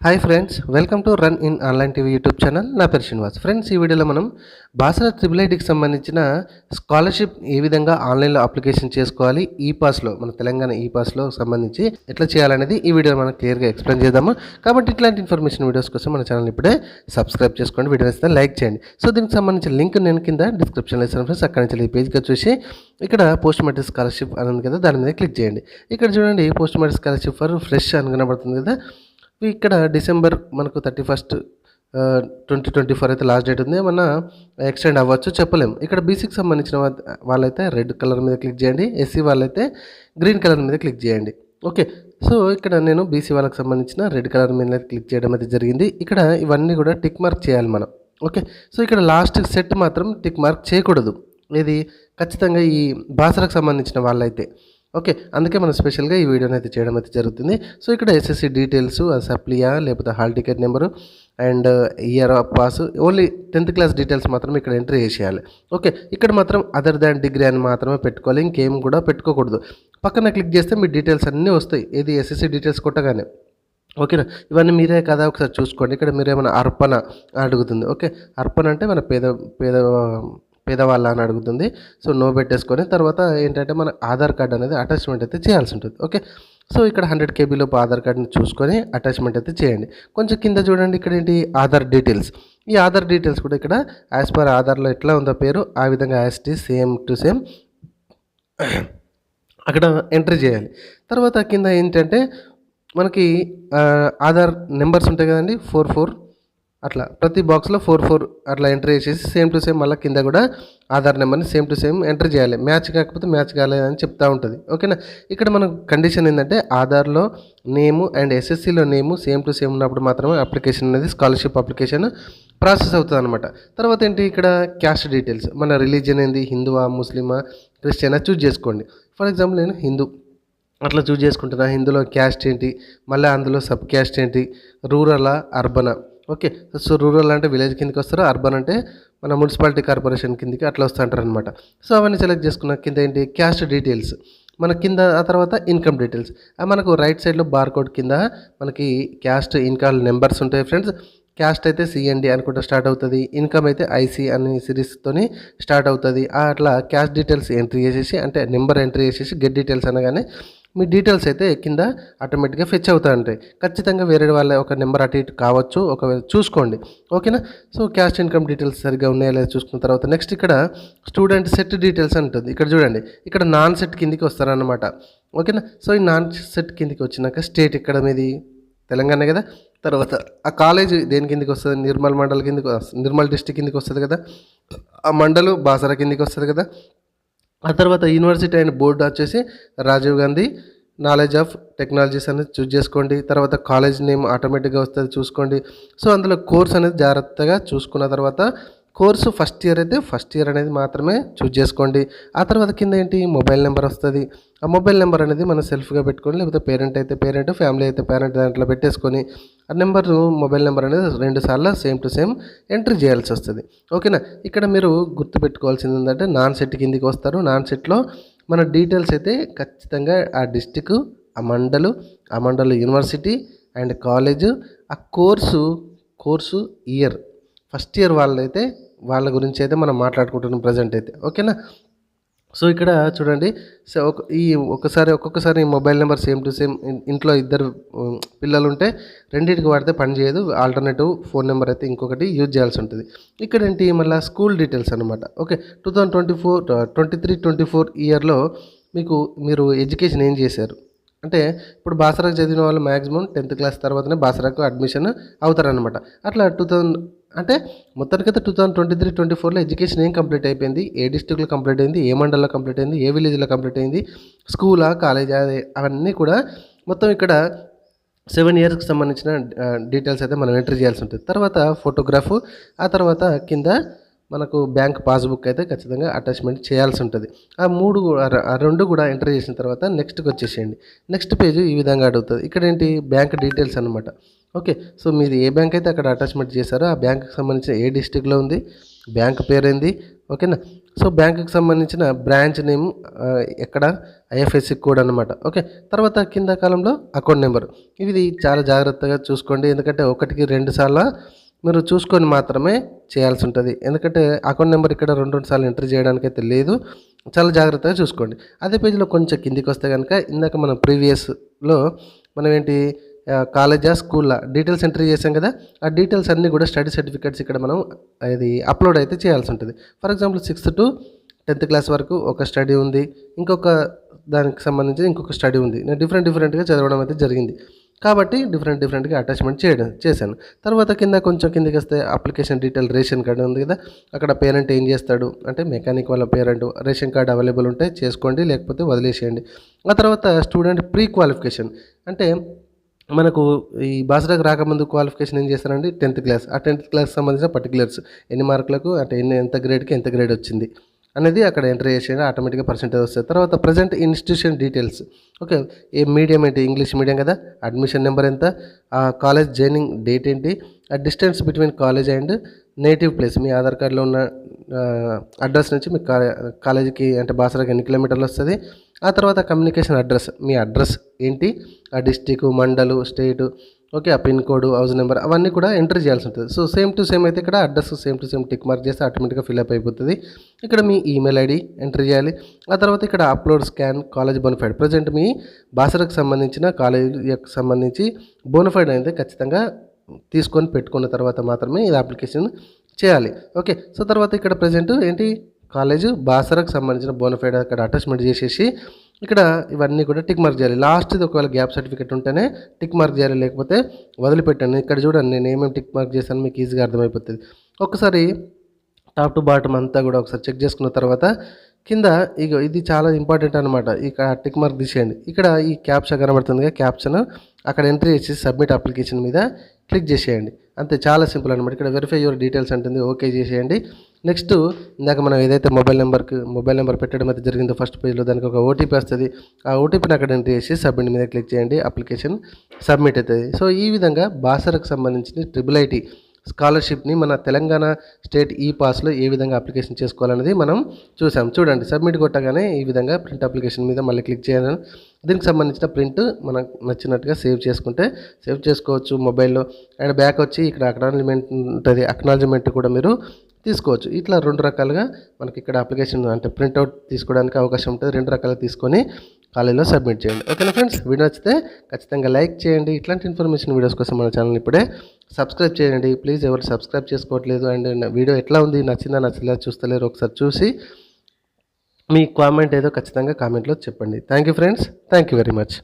Hi friends, welcome to run in online TV YouTube channel. నా పేరు Srinivas. Friends, ఈ వీడియోలో మనం బాసర ట్రిపుల్ ఐటీకి సంబంధించిన స్కాలర్షిప్ ఏ విధంగా ఆన్లైన్లో అప్లికేషన్ చేసుకోవాలి, ఈ పాస్లో మన తెలంగాణ ఈ పాస్లో సంబంధించి ఎట్లా చేయాలనేది ఈ వీడియో మనం క్లియర్గా ఎక్స్ప్లెయిన్ చేద్దాము. కాబట్టి ఇట్లాంటి ఇన్ఫర్మేషన్ వీడియోస్ కోసం మన ఛానల్ ఇప్పుడే సబ్స్క్రైబ్ చేసుకోండి, వీడియో నచ్చితే లైక్ చేయండి. సో దీనికి సంబంధించిన లింక్ నేను కింద డిస్క్రిప్షన్లో ఇస్తాను ఫ్రెండ్స్. అక్కడ నుంచి ఈ పేజ్కి చూసి ఇక్కడ పోస్ట్ మెట్రిక్ స్కాలర్షిప్ అని ఉంది కదా, దాని మీద క్లిక్ చేయండి. ఇక్కడ చూడండి, post matric scholarship for fresh అని కనబడుతుంది కదా. ఇక్కడ డిసెంబర్ మనకు 31 2024 అయితే లాస్ట్ డేట్ ఉంది. ఏమన్నా ఎక్స్టెండ్ అవ్వచ్చు, చెప్పలేము. ఇక్కడ బీసీకి సంబంధించిన వాళ్ళైతే రెడ్ కలర్ మీద క్లిక్ చేయండి, ఎస్సీ వాళ్ళైతే గ్రీన్ కలర్ మీద క్లిక్ చేయండి. ఓకే, సో ఇక్కడ నేను బీసీ వాళ్ళకి సంబంధించిన రెడ్ కలర్ మీద క్లిక్ చేయడం అయితే జరిగింది. ఇక్కడ ఇవన్నీ కూడా టిక్ మార్క్ చేయాలి మనం. ఓకే, సో ఇక్కడ లాస్ట్ సెట్ మాత్రం టిక్ మార్క్ చేయకూడదు. ఇది ఖచ్చితంగా ఈ బాసరకు సంబంధించిన వాళ్ళైతే. ఓకే, అందుకే మనం స్పెషల్గా ఈ వీడియోని అయితే చేయడం అయితే జరుగుతుంది. సో ఇక్కడ ఎస్ఎస్సి డీటెయిల్స్, సప్లియా లేకపోతే hall ticket number and year of pass, only 10th class details మాత్రం ఇక్కడ ఎంట్రీ చేసేయాలి. ఓకే, ఇక్కడ మాత్రం అదర్ దాన్ డిగ్రీ అని మాత్రమే పెట్టుకోవాలి, ఇంకేం కూడా పెట్టుకోకూడదు. పక్కన క్లిక్ చేస్తే మీ డీటెయిల్స్ అన్నీ వస్తాయి, ఏది ఎస్ఎస్సి డీటెయిల్స్ కొట్టగానే. ఓకేనా, ఇవన్నీ మీరే కదా ఒకసారి చూసుకోండి. ఇక్కడ మీరేమైనా అర్పణ అడుగుతుంది. ఓకే, అర్పణ అంటే మన పేదవాళ్ళ అని అడుగుతుంది. సో నో పెట్టేసుకొని తర్వాత ఏంటంటే మన ఆధార్ కార్డ్ అనేది అటాచ్మెంట్ అయితే చేయాల్సి ఉంటుంది. ఓకే, సో ఇక్కడ 100 KB లోపు ఆధార్ కార్డ్ని చూసుకొని అటాచ్మెంట్ అయితే చేయండి. కొంచెం కింద చూడండి, ఇక్కడ ఏంటి ఆధార్ డీటెయిల్స్. ఈ ఆధార్ డీటెయిల్స్ కూడా ఇక్కడ యాజ్ పర్ ఆధార్లో ఎట్లా ఉందో పేరు, ఆ విధంగా యాజ్ టీ సేమ్ టు సేమ్ అక్కడ ఎంట్రీ చేయాలి. తర్వాత కింద ఏంటంటే మనకి ఆధార్ నెంబర్స్ ఉంటాయి కదండి, 44 అట్లా ప్రతి బాక్స్లో 44 అట్లా ఎంట్రీ చేసేసి సేమ్ టు సేమ్ మళ్ళీ కింద కూడా ఆధార్ నెంబర్ని సేమ్ టు సేమ్ ఎంటర్ చేయాలి. మ్యాచ్ కాకపోతే మ్యాచ్ కాలేదని చెప్తూ ఉంటుంది. ఓకేనా, ఇక్కడ మన కండిషన్ ఏంటంటే ఆధార్లో నేము అండ్ ఎస్ఎస్సిలో నేము సేమ్ టు సేమ్ ఉన్నప్పుడు మాత్రమే అప్లికేషన్ అనేది స్కాలర్షిప్ అప్లికేషన్ ప్రాసెస్ అవుతుంది అనమాట. తర్వాత ఏంటి, ఇక్కడ క్యాస్ట్ డీటెయిల్స్, మన రిలీజియన్ ఏంది, హిందువా ముస్లిమా క్రిస్టియనా చూజ్ చేసుకోండి. ఫర్ ఎగ్జాంపుల్ నేను హిందూ అట్లా చూజ్ చేసుకుంటున్నా. హిందూలో క్యాస్ట్ ఏంటి, మళ్ళీ అందులో సబ్ క్యాస్ట్ ఏంటి, రూరలా అర్బనా. ఓకే, సో రూరల్ అంటే విలేజ్ కిందకి వస్తారు, అర్బన్ అంటే మన మున్సిపాలిటీ కార్పొరేషన్ కిందకి అట్లా వస్తుంటారు అనమాట. సో అవన్నీ సెలెక్ట్ చేసుకున్న కింద ఏంటి క్యాస్ట్ డీటెయిల్స్ మన కింద, ఆ తర్వాత ఇన్కమ్ డీటెయిల్స్. మనకు రైట్ సైడ్లో బార్కోడ్ కింద మనకి క్యాస్ట్ ఇన్కమ్ నెంబర్స్ ఉంటాయి ఫ్రెండ్స్. క్యాస్ట్ అయితే సిఎన్డి అనుకుంటా స్టార్ట్ అవుతుంది, ఇన్కమ్ అయితే ఐసి అనే సిరీస్తోని స్టార్ట్ అవుతుంది. అట్లా క్యాస్ట్ డీటెయిల్స్ ఎంట్రీ చేసేసి, అంటే నెంబర్ ఎంట్రీ చేసేసి గెట్ డీటెయిల్స్ అనగానే మీ డీటెయిల్స్ అయితే కింద ఆటోమేటిక్గా ఫెచ్ అవుతూ ఉంటాయి. ఖచ్చితంగా వేరే వాళ్ళ ఒక నెంబర్ అటు ఇటు కావచ్చు, ఒకవేళ చూసుకోండి. ఓకేనా, సో క్యాస్ట్ ఇన్కమ్ డీటెయిల్స్ సరిగ్గా ఉన్నాయా లేదా చూసుకున్న తర్వాత నెక్స్ట్ ఇక్కడ స్టూడెంట్ సెట్ డీటెయిల్స్ ఉంటుంది. ఇక్కడ చూడండి, ఇక్కడ నాన్ సెట్ కిందికి వస్తారనమాట. ఓకేనా, సో ఈ నాన్ సెట్ కిందికి వచ్చినాక స్టేట్ ఇక్కడ మీది తెలంగాణ కదా. తర్వాత ఆ కాలేజ్ దేని కిందికి వస్తుంది, నిర్మల్ మండల్ కిందికి, నిర్మల్ డిస్టిక్ కిందికి వస్తుంది కదా. ఆ మండలు బాసర కిందికి వస్తుంది కదా. ఆ తర్వాత యూనివర్సిటీ అండ్ బోర్డు వచ్చేసి Rajiv Gandhi knowledge of technologies అనేది చూజ్ చేసుకోండి. తర్వాత కాలేజ్ నేమ్ ఆటోమేటిక్గా వస్తుంది చూసుకోండి. సో అందులో కోర్స్ అనేది జాగ్రత్తగా చూసుకున్న తర్వాత కోర్సు ఫస్ట్ ఇయర్ అయితే ఫస్ట్ ఇయర్ అనేది మాత్రమే చూజ్ చేసుకోండి. ఆ తర్వాత కింద ఏంటి మొబైల్ నెంబర్ వస్తుంది. ఆ మొబైల్ నెంబర్ అనేది మనం సెల్ఫ్గా పెట్టుకోండి, లేకపోతే పేరెంట్ అయితే పేరెంట్, ఫ్యామిలీ అయితే పేరెంట్ దాంట్లో పెట్టేసుకొని ఆ నెంబర్ మొబైల్ నెంబర్ అనేది 2 సార్లు సేమ్ టు సేమ్ ఎంట్రీ చేయాల్సి వస్తుంది. ఓకేనా, ఇక్కడ మీరు గుర్తుపెట్టుకోవాల్సింది ఏంటంటే నాన్ సెట్ కిందికి వస్తారు. నాన్ సెట్లో మన డీటెయిల్స్ అయితే ఖచ్చితంగా ఆ డిస్టిక్, ఆ మండలు యూనివర్సిటీ అండ్ కాలేజు, ఆ కోర్సు ఇయర్, ఫస్ట్ ఇయర్ వాళ్ళైతే వాళ్ళ గురించి అయితే మనం మాట్లాడుకుంటున్నాం ప్రజెంట్ అయితే. ఓకేనా, సో ఇక్కడ చూడండి, సో ఒక్కొక్కసారి mobile number same to same ఇంట్లో ఇద్దరు పిల్లలు ఉంటే రెండింటికి వాడితే పని చేయదు, ఆల్టర్నేటివ్ ఫోన్ నెంబర్ అయితే ఇంకొకటి యూజ్ చేయాల్సి ఉంటుంది. ఇక్కడ ఏంటి మళ్ళీ స్కూల్ డీటెయిల్స్ అనమాట. ఓకే, 2023-24 ఇయర్లో మీరు ఎడ్యుకేషన్ ఏం చేశారు అంటే, ఇప్పుడు బాసరాకు చదివిన వాళ్ళు మ్యాక్సిమం 10th క్లాస్ తర్వాతనే బాసరాకు అడ్మిషన్ అవుతారనమాట. అట్లా 2000 అంటే మొత్తానికైతే 2023-24లో ఎడ్యుకేషన్ ఏం కంప్లీట్ అయిపోయింది, ఏ డిస్ట్రిక్ట్లో కంప్లీట్ అయింది, ఏ మండలంలో కంప్లీట్ అయింది, ఏ విలేజ్లో కంప్లీట్ అయింది, స్కూలా కాలేజా అవన్నీ కూడా మొత్తం ఇక్కడ 7 ఇయర్స్కి సంబంధించిన డీటెయిల్స్ అయితే మనం ఎంట్రీ చేయాల్సి ఉంటుంది. తర్వాత ఫోటోగ్రాఫ్, ఆ తర్వాత కింద మనకు బ్యాంక్ పాస్బుక్ అయితే ఖచ్చితంగా అటాచ్మెంట్ చేయాల్సి ఉంటుంది. ఆ రెండు కూడా ఎంటర్ చేసిన తర్వాత నెక్స్ట్కి వచ్చేసేయండి. నెక్స్ట్ పేజ్ ఈ విధంగా అడుగుతుంది. ఇక్కడ ఏంటి బ్యాంక్ డీటెయిల్స్ అనమాట. ఓకే, సో మీది ఏ బ్యాంక్ అయితే అక్కడ అటాచ్మెంట్ చేశారో ఆ బ్యాంక్కి సంబంధించిన ఏ డిస్టిక్లో ఉంది, బ్యాంక్ పేరేంది, ఓకేనా. సో బ్యాంకుకి సంబంధించిన బ్రాంచ్ నేమ్ ఎక్కడ, ఐఎఫ్ఎస్సి కోడ్ అనమాట. ఓకే, తర్వాత కింద కాలంలో అకౌంట్ నెంబర్. ఇది చాలా జాగ్రత్తగా చూసుకోండి, ఎందుకంటే ఒకటికి 2 సార్లు మీరు చూసుకొని మాత్రమే చేయాల్సి ఉంటుంది. ఎందుకంటే అకౌంట్ నెంబర్ ఇక్కడ 2 సార్లు ఎంటర్ చేయడానికైతే లేదు, చాలా జాగ్రత్తగా చూసుకోండి. అదే పేజీలో కొంచెం కిందికి వస్తే కనుక ఇందాక మనం ప్రీవియస్లో మనం ఏంటి కాలేజా స్కూల్లా డీటెయిల్స్ ఎంట్రీ చేసాం కదా, ఆ డీటెయిల్స్ అన్నీ కూడా స్టడీ సర్టిఫికేట్స్ ఇక్కడ మనం ఇది అప్లోడ్ అయితే చేయాల్సి ఉంటుంది. For example 6th to 10th class వరకు ఒక స్టడీ ఉంది, ఇంకొక దానికి సంబంధించి ఇంకొక స్టడీ ఉంది. నేను డిఫరెంట్గా చదవడం అయితే జరిగింది కాబట్టి డిఫరెంట్గా అటాచ్మెంట్ చేశాను. తర్వాత కింద కొంచెం కిందకి వస్తే అప్లికేషన్ డీటెయిల్ రేషన్ కార్డు ఉంది కదా, అక్కడ పేరెంట్ ఏం చేస్తాడు అంటే మెకానిక్ వాళ్ళ పేరెంట్, రేషన్ కార్డు అవైలబుల్ ఉంటే చేసుకోండి, లేకపోతే వదిలేసేయండి. ఆ తర్వాత స్టూడెంట్ ప్రీ క్వాలిఫికేషన్ అంటే మనకు ఈ బాసరాకు రాకముందు క్వాలిఫికేషన్ ఏం చేస్తారండి 10th క్లాస్. ఆ 10th క్లాస్ సంబంధించిన పర్టికులర్స్ ఎన్ని మార్కులకు అంటే ఎంత గ్రేడ్కి ఎంత గ్రేడ్ వచ్చింది అనేది అక్కడ ఎంటర్ చేసేయండి, ఆటోమేటిక్గా పర్సెంటేజ్ వస్తుంది. తర్వాత ప్రజెంట్ ఇన్స్టిట్యూషన్ డీటెయిల్స్. ఓకే, ఏ మీడియం ఏంటి, ఇంగ్లీష్ మీడియం కదా, అడ్మిషన్ నెంబర్ ఎంత, ఆ కాలేజ్ జాయినింగ్ డేట్ ఏంటి, ఆ distance between college and native place, మీ ఆధార్ కార్డులో ఉన్న అడ్రస్ నుంచి మీ కాలేజీకి అంటే బాసరాకి ఎన్ని కిలోమీటర్లు వస్తుంది. ఆ తర్వాత కమ్యూనికేషన్ అడ్రస్, మీ అడ్రస్ ఏంటి, ఆ డిస్టిక్, మండలు, స్టేటు, ఓకే, ఆ పిన్ కోడ్, హౌస్ నెంబర్ అవన్నీ కూడా ఎంటర్ చేయాల్సి ఉంటుంది. సో సేమ్ టు సేమ్ అయితే ఇక్కడ address same to same tick mark చేస్తే ఆటోమేటిక్గా ఫిల్అప్ అయిపోతుంది. ఇక్కడ మీ ఈమెయిల్ ఐడి ఎంటర్ చేయాలి. ఆ తర్వాత ఇక్కడ upload scan college bonafide, present మీ బాసరకు సంబంధించిన కాలేజీకి సంబంధించి బోనఫైడ్ అనేది ఖచ్చితంగా తీసుకొని పెట్టుకున్న తర్వాత మాత్రమే ఇది అప్లికేషన్ చేయాలి. ఓకే, సో తర్వాత ఇక్కడ ప్రజెంట్ ఏంటి కాలేజ్ బాసరకు సంబంధించిన బోనఫైడ్ అక్కడ అటాచ్మెంట్ చేసేసి ఇక్కడ ఇవన్నీ కూడా టిక్ మార్క్ చేయాలి. లాస్ట్ది ఒకవేళ గ్యాప్ సర్టిఫికేట్ ఉంటేనే టిక్ మార్క్ చేయాలి, లేకపోతే వదిలిపెట్టండి. ఇక్కడ చూడండి నేను ఏమేమి టిక్ మార్క్ చేశాను మీకు ఈజీగా అర్థమైపోతుంది. ఒకసారి టాప్ టు బాటమ్ అంతా కూడా ఒకసారి చెక్ చేసుకున్న తర్వాత కింద ఇది చాలా ఇంపార్టెంట్ అనమాట. ఇక టిక్ మార్క్ తీసేయండి. ఇక్కడ ఈ క్యాప్చా కనబడుతుందిగా, క్యాప్షన్ అక్కడ ఎంట్రీ చేసి సబ్మిట్ అప్లికేషన్ మీద క్లిక్ చేసేయండి. అంతే, చాలా సింపుల్ అనమాట. ఇక్కడ వెరిఫై యువర్ డీటెయిల్స్ అంటుంది, ఓకే చేసేయండి. నెక్స్ట్ ఇందాక మనం ఏదైతే మొబైల్ నెంబర్ పెట్టడం అయితే జరిగిందో ఫస్ట్ పేజ్లో, దానికి ఒక ఓటీపీ వస్తుంది. ఆ ఓటీపీని అక్కడ ఎంట్రీ చేసి సబ్మిట్ మీద క్లిక్ చేయండి, అప్లికేషన్ సబ్మిట్ అవుతుంది. సో ఈ విధంగా బాసరకు సంబంధించిన IIIT స్కాలర్షిప్ని మన తెలంగాణ స్టేట్ ఈ పాస్లో ఏ విధంగా అప్లికేషన్ చేసుకోవాలనేది మనం చూసాం. చూడండి, సబ్మిట్ కొట్టగానే ఈ విధంగా ప్రింట్ అప్లికేషన్ మీద మళ్ళీ క్లిక్ చేయాలి. దీనికి సంబంధించిన ప్రింట్ మనకు నచ్చినట్టుగా సేవ్ చేసుకోవచ్చు మొబైల్లో. అండ్ బ్యాక్ వచ్చి ఇక్కడ అక్నాలజ్మెంట్ ఉంటుంది, అక్నాలజ్మెంట్ కూడా మీరు తీసుకోవచ్చు. ఇట్లా 2 రకాలుగా మనకి ఇక్కడ అప్లికేషన్ అంటే ప్రింట్అవుట్ తీసుకోవడానికి అవకాశం ఉంటుంది. 2 రకాలుగా తీసుకొని కాలేజీలో సబ్మిట్ చేయండి. ఓకేనా ఫ్రెండ్స్, వీడియో నచ్చితే ఖచ్చితంగా లైక్ చేయండి. ఇట్లాంటి ఇన్ఫర్మేషన్ వీడియోస్ కోసం మన ఛానల్ ఇప్పుడే సబ్స్క్రైబ్ చేయండి. ప్లీజ్ ఎవరు సబ్స్క్రైబ్ చేసుకోవట్లేదు అండ్ వీడియో ఎట్లా ఉంది, నచ్చిందా నచ్చలేదా చూస్తలేరు, ఒకసారి చూసి మీ కామెంట్ ఏదో ఖచ్చితంగా కామెంట్లో చెప్పండి. Thank you friends, thank you very much.